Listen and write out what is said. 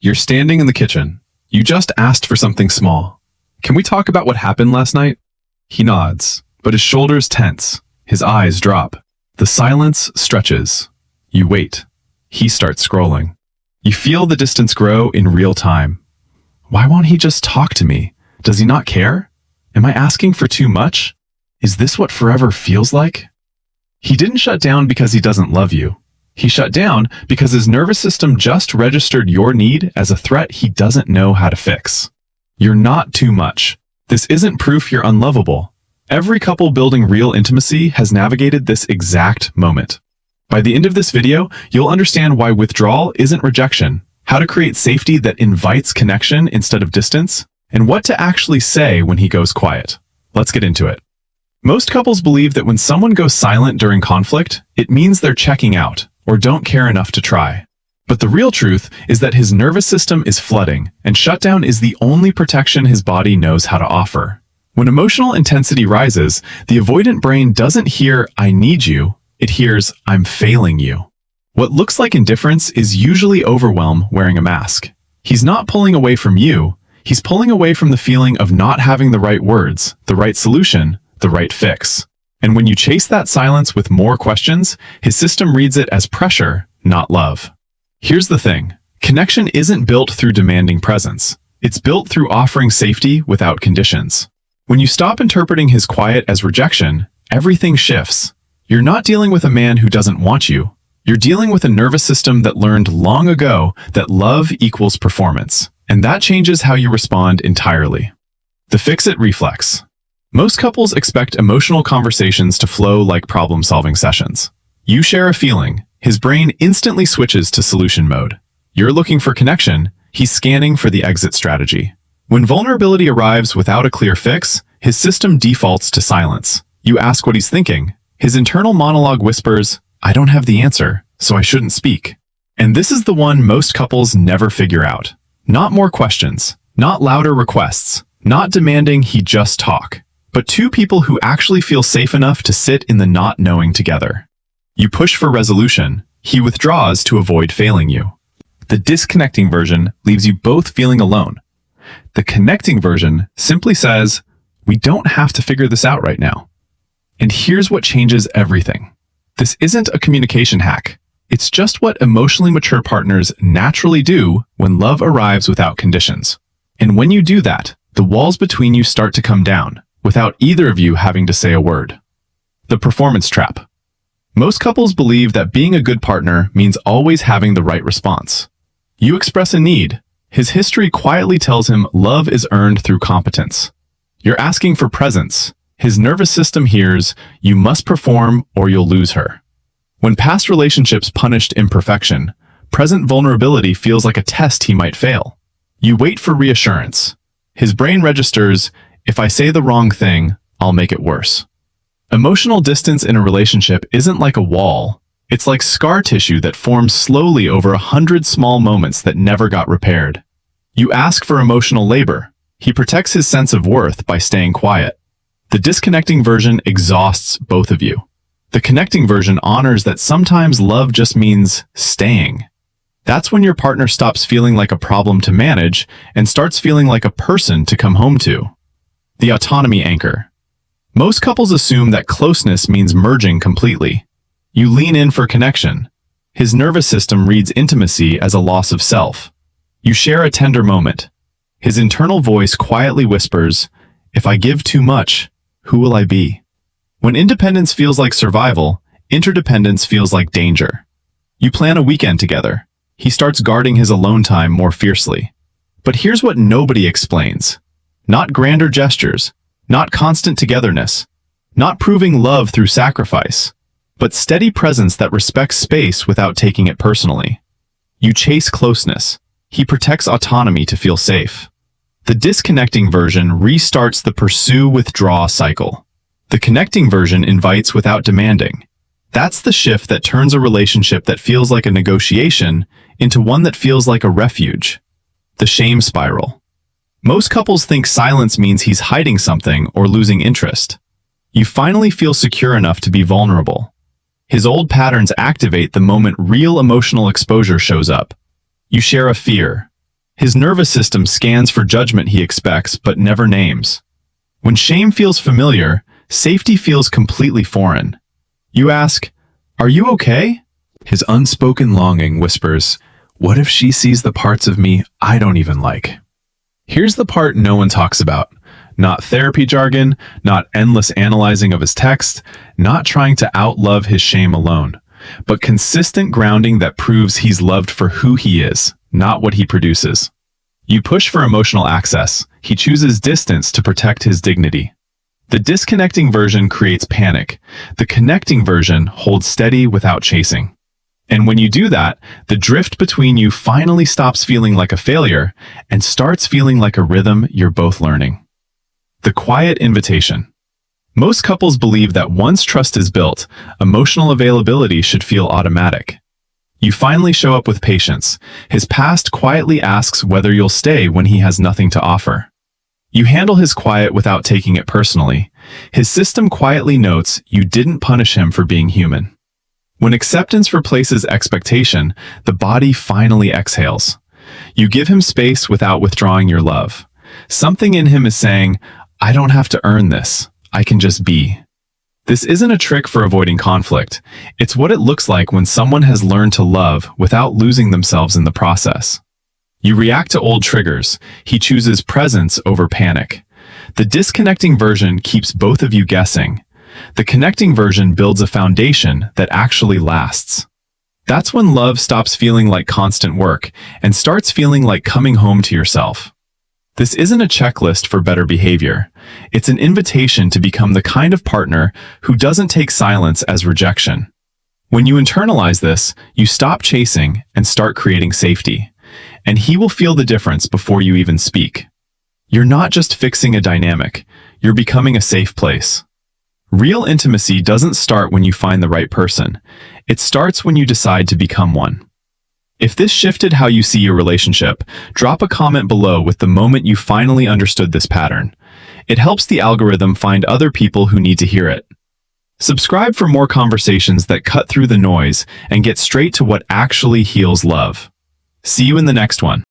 You're standing in the kitchen. You just asked for something small. Can we talk about what happened last night? He nods, but his shoulders tense. His eyes drop. The silence stretches. You wait. He starts scrolling. You feel the distance grow in real time. Why won't he just talk to me? Does he not care? Am I asking for too much? Is this what forever feels like? He didn't shut down because he doesn't love you. He shut down because his nervous system just registered your need as a threat he doesn't know how to fix. You're not too much. This isn't proof you're unlovable. Every couple building real intimacy has navigated this exact moment. By the end of this video, you'll understand why withdrawal isn't rejection, how to create safety that invites connection instead of distance, and what to actually say when he goes quiet. Let's get into it. Most couples believe that when someone goes silent during conflict, it means they're checking out or don't care enough to try. But the real truth is that his nervous system is flooding, and shutdown is the only protection his body knows how to offer. When emotional intensity rises, the avoidant brain doesn't hear, "I need you," it hears, "I'm failing you." What looks like indifference is usually overwhelm wearing a mask. He's not pulling away from you, he's pulling away from the feeling of not having the right words, the right solution, the right fix. And when you chase that silence with more questions, his system reads it as pressure, not love. Here's the thing. Connection isn't built through demanding presence. It's built through offering safety without conditions. When you stop interpreting his quiet as rejection, everything shifts. You're not dealing with a man who doesn't want you. You're dealing with a nervous system that learned long ago that love equals performance. And that changes how you respond entirely. The fix-it reflex. Most couples expect emotional conversations to flow like problem-solving sessions. You share a feeling, his brain instantly switches to solution mode. You're looking for connection, he's scanning for the exit strategy. When vulnerability arrives without a clear fix, his system defaults to silence. You ask what he's thinking. His internal monologue whispers, "I don't have the answer, so I shouldn't speak." And this is the one most couples never figure out. Not more questions, not louder requests, not demanding he just talk, but two people who actually feel safe enough to sit in the not knowing together. You push for resolution, he withdraws to avoid failing you. The disconnecting version leaves you both feeling alone. The connecting version simply says, "We don't have to figure this out right now." And here's what changes everything. This isn't a communication hack. It's just what emotionally mature partners naturally do when love arrives without conditions. And when you do that, the walls between you start to come down, without either of you having to say a word. The performance trap. Most couples believe that being a good partner means always having the right response. You express a need. His history quietly tells him love is earned through competence. You're asking for presence. His nervous system hears, "You must perform or you'll lose her." When past relationships punished imperfection, present vulnerability feels like a test he might fail. You wait for reassurance. His brain registers, "If I say the wrong thing, I'll make it worse." Emotional distance in a relationship isn't like a wall. It's like scar tissue that forms slowly over 100 small moments that never got repaired. You ask for emotional labor. He protects his sense of worth by staying quiet. The disconnecting version exhausts both of you. The connecting version honors that sometimes love just means staying. That's when your partner stops feeling like a problem to manage and starts feeling like a person to come home to. The autonomy anchor. Most couples assume that closeness means merging completely. You lean in for connection. His nervous system reads intimacy as a loss of self. You share a tender moment. His internal voice quietly whispers, "If I give too much, who will I be?" When independence feels like survival, interdependence feels like danger. You plan a weekend together. He starts guarding his alone time more fiercely. But here's what nobody explains. Not grander gestures, not constant togetherness, not proving love through sacrifice, but steady presence that respects space without taking it personally. You chase closeness. He protects autonomy to feel safe. The disconnecting version restarts the pursue-withdraw cycle. The connecting version invites without demanding. That's the shift that turns a relationship that feels like a negotiation into one that feels like a refuge. The shame spiral. Most couples think silence means he's hiding something or losing interest. You finally feel secure enough to be vulnerable. His old patterns activate the moment real emotional exposure shows up. You share a fear. His nervous system scans for judgment he expects but never names. When shame feels familiar, safety feels completely foreign. You ask, "Are you okay?" His unspoken longing whispers, "What if she sees the parts of me I don't even like?" Here's the part no one talks about. Not therapy jargon, not endless analyzing of his text, not trying to outlove his shame alone, but consistent grounding that proves he's loved for who he is, not what he produces. You push for emotional access. He chooses distance to protect his dignity. The disconnecting version creates panic. The connecting version holds steady without chasing. And when you do that, the drift between you finally stops feeling like a failure and starts feeling like a rhythm you're both learning. The quiet invitation. Most couples believe that once trust is built, emotional availability should feel automatic. You finally show up with patience. His past quietly asks whether you'll stay when he has nothing to offer. You handle his quiet without taking it personally. His system quietly notes you didn't punish him for being human. When acceptance replaces expectation, the body finally exhales. You give him space without withdrawing your love. Something in him is saying, "I don't have to earn this. I can just be." This isn't a trick for avoiding conflict. It's what it looks like when someone has learned to love without losing themselves in the process. You react to old triggers. He chooses presence over panic. The disconnecting version keeps both of you guessing. The connecting version builds a foundation that actually lasts. That's when love stops feeling like constant work and starts feeling like coming home to yourself. This isn't a checklist for better behavior. It's an invitation to become the kind of partner who doesn't take silence as rejection. When you internalize this, you stop chasing and start creating safety. And he will feel the difference before you even speak. You're not just fixing a dynamic, you're becoming a safe place. Real intimacy doesn't start when you find the right person. It starts when you decide to become one. If this shifted how you see your relationship, drop a comment below with the moment you finally understood this pattern. It helps the algorithm find other people who need to hear it. Subscribe for more conversations that cut through the noise and get straight to what actually heals love. See you in the next one.